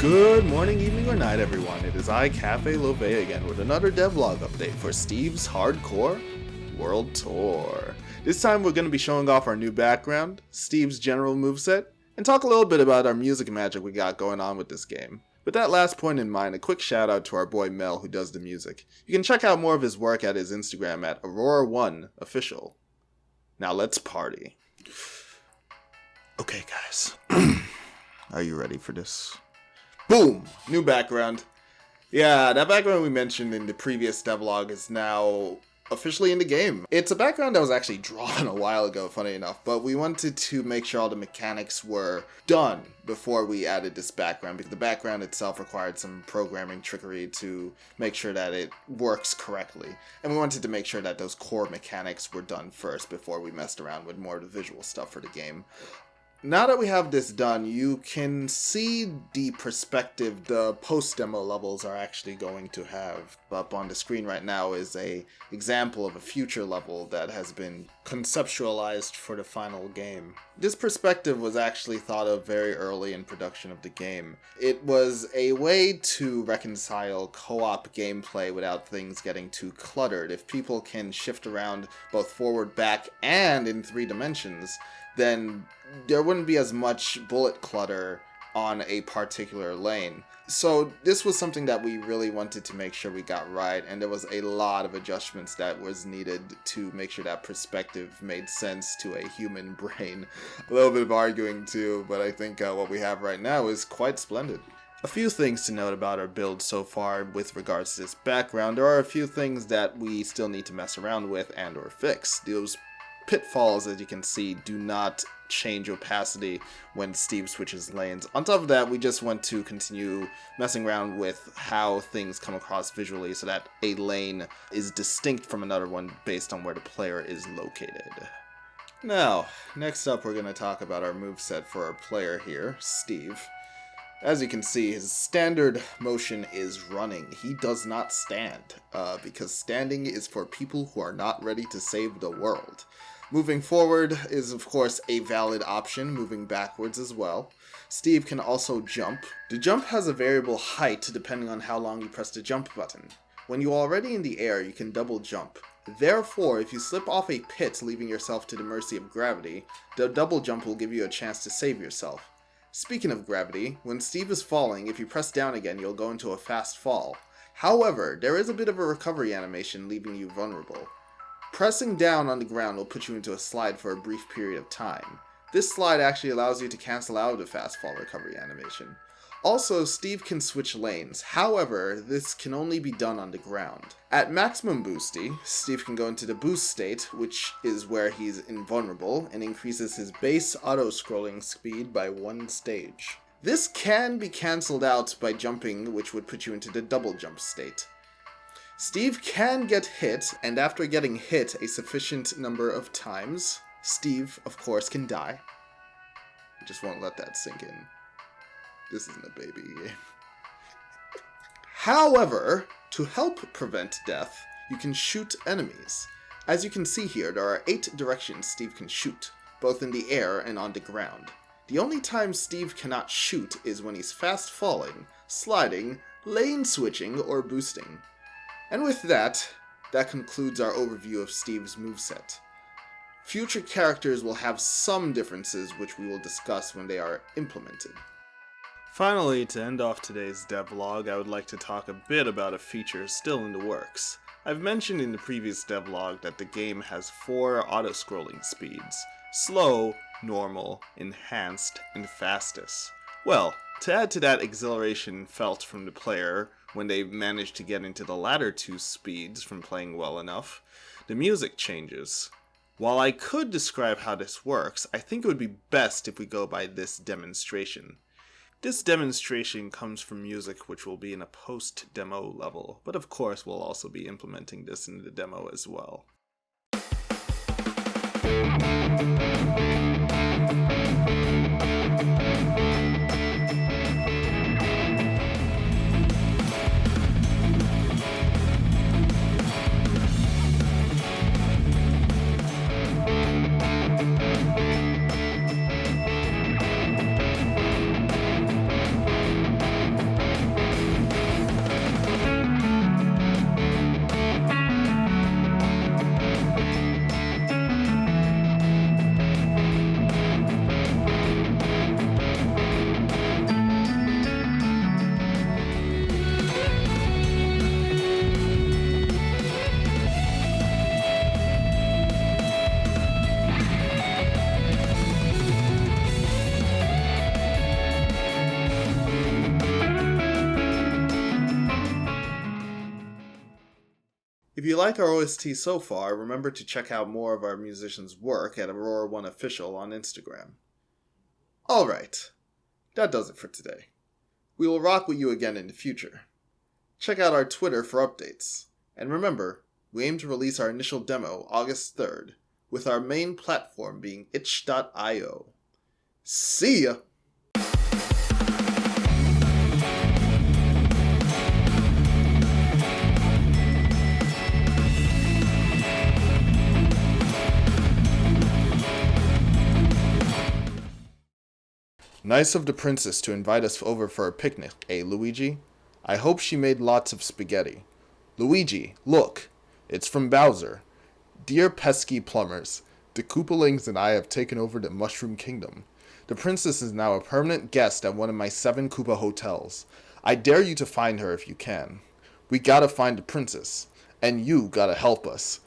Good morning, evening, or night, everyone. It is I, Cafe Love, again with another devlog update for Steve's HardCore World Tour. This time we're going to be showing off our new background, Steve's general moveset, and talk a little bit about our music magic we got going on with this game. With that last point in mind, a quick shout out to our boy Mel who does the music. You can check out more of his work at his Instagram at Aurora1Official. Now let's party. Okay guys, are you ready for this? Boom! New background. Yeah, that background we mentioned in the previous devlog is now officially in the game. It's a background that was actually drawn a while ago, funny enough, but we wanted to make sure all the mechanics were done before we added this background, because the background itself required some programming trickery to make sure that it works correctly. And we wanted to make sure that those core mechanics were done first before we messed around with more of the visual stuff for the game. Now that we have this done, you can see the perspective the post-demo levels are actually going to have. Up on the screen right now is an example of a future level that has been conceptualized for the final game. This perspective was actually thought of very early in production of the game. It was a way to reconcile co-op gameplay without things getting too cluttered. If people can shift around both forward, back, and in 3 dimensions, then there wouldn't be as much bullet clutter on a particular lane. So this was something that we really wanted to make sure we got right, and there was a lot of adjustments that was needed to make sure that perspective made sense to a human brain. A little bit of arguing too, but I think what we have right now is quite splendid. A few things to note about our build so far with regards to this background. There are a few things that we still need to mess around with and or fix. Those pitfalls, as you can see, do not change opacity when Steve switches lanes. On top of that, we just want to continue messing around with how things come across visually so that a lane is distinct from another one based on where the player is located. Now, next up we're going to talk about our moveset for our player here, Steve. As you can see, his standard motion is running. He does not stand, because standing is for people who are not ready to save the world. Moving forward is, of course, a valid option, moving backwards as well. Steve can also jump. The jump has a variable height depending on how long you press the jump button. When you're already in the air, you can double jump. Therefore, if you slip off a pit, leaving yourself to the mercy of gravity, the double jump will give you a chance to save yourself. Speaking of gravity, when Steve is falling, if you press down again, you'll go into a fast fall. However, there is a bit of a recovery animation leaving you vulnerable. Pressing down on the ground will put you into a slide for a brief period of time. This slide actually allows you to cancel out the fast fall recovery animation. Also, Steve can switch lanes. However, this can only be done on the ground. At maximum boosty, Steve can go into the boost state, which is where he's invulnerable, and increases his base auto-scrolling speed by 1 stage. This can be cancelled out by jumping, which would put you into the double jump state. Steve can get hit, and after getting hit a sufficient number of times, Steve, of course, can die. I just won't let that sink in. This isn't a baby game. However, to help prevent death, you can shoot enemies. As you can see here, there are 8 directions Steve can shoot, both in the air and on the ground. The only time Steve cannot shoot is when he's fast falling, sliding, lane switching, or boosting. And with that concludes our overview of Steve's moveset. Future characters will have some differences which we will discuss when they are implemented. Finally, to end off today's devlog, I would like to talk a bit about a feature still in the works. I've mentioned in the previous devlog that the game has 4 auto-scrolling speeds: slow, normal, enhanced, and fastest. Well, to add to that exhilaration felt from the player when they managed to get into the latter 2 speeds from playing well enough, the music changes. While I could describe how this works, I think it would be best if we go by this demonstration. This demonstration comes from music which will be in a post-demo level, but of course we'll also be implementing this in the demo as well. If you like our OST so far, remember to check out more of our musicians' work at Aurora One Official on Instagram. Alright, that does it for today. We will rock with you again in the future. Check out our Twitter for updates. And remember, we aim to release our initial demo August 3rd, with our main platform being itch.io. See ya! Nice of the princess to invite us over for a picnic, eh, Luigi? I hope she made lots of spaghetti. Luigi, look! It's from Bowser. Dear pesky plumbers, the Koopalings and I have taken over the Mushroom Kingdom. The princess is now a permanent guest at one of my 7 Koopa hotels. I dare you to find her if you can. We gotta find the princess, and you gotta help us.